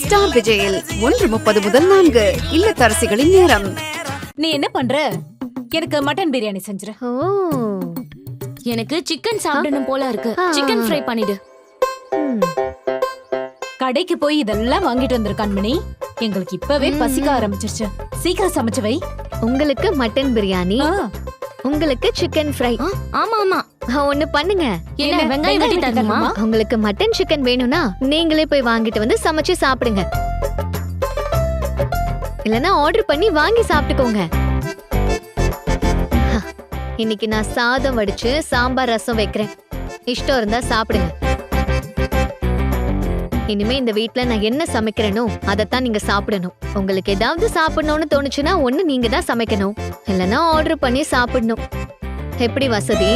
Star விஜயில் 1:30 முதல் 4 இல்லத்தரசிகளின் நேரம். நீ என்ன பண்ற? எனக்கு மட்டன் பிரியாணி செஞ்சிரு. ஓ, எனக்கு சிக்கன் சாப்பிடணும் போல இருக்கு. சிக்கன் ஃப்ரை பண்ணிடு. கடைக்கு போய் இதெல்லாம் வாங்கிட்டு வந்திருக்கான் மணி. எங்களுக்கு இப்பவே பசிக்க ஆரம்பிச்சிருச்சு. சீக்கிரம் சமைச்சு வை. உங்களுக்கு மட்டன் பிரியாணி, உங்களுக்கு சிக்கன் ஃப்ரை. ஆமா ஆமா, ஒண்ணு பண்ணுங்க. என்ன வெங்காயம் வெட்டி தரணுமா? உங்களுக்கு மட்டன் சிக்கன் வேணும்னா நீங்களே போய் வாங்கிட்டு வந்து சமைச்சு சாப்பிடுங்க. இல்லனா ஆர்டர் பண்ணி வாங்கி சாப்பிட்டுக்கோங்க. இன்னைக்கு நான் சாதம் வடிச்சு சாம்பார் ரசம் வைக்கிறேன். இஷ்டம் இருந்தா சாப்பிடுங்க. இனிமே இந்த வீட்ல நான் என்ன சமைக்கிறேனோ அதைத்தான் நீங்க சாப்பிடணும். உங்களுக்கு ஏதாவது சாப்பிடணும்னு தோணுச்சுன்னா ஒண்ணு நீங்க தான் சமைக்கணும், இல்லனா ஆர்டர் பண்ணி சாப்பிடணும். எப்படி வசதி?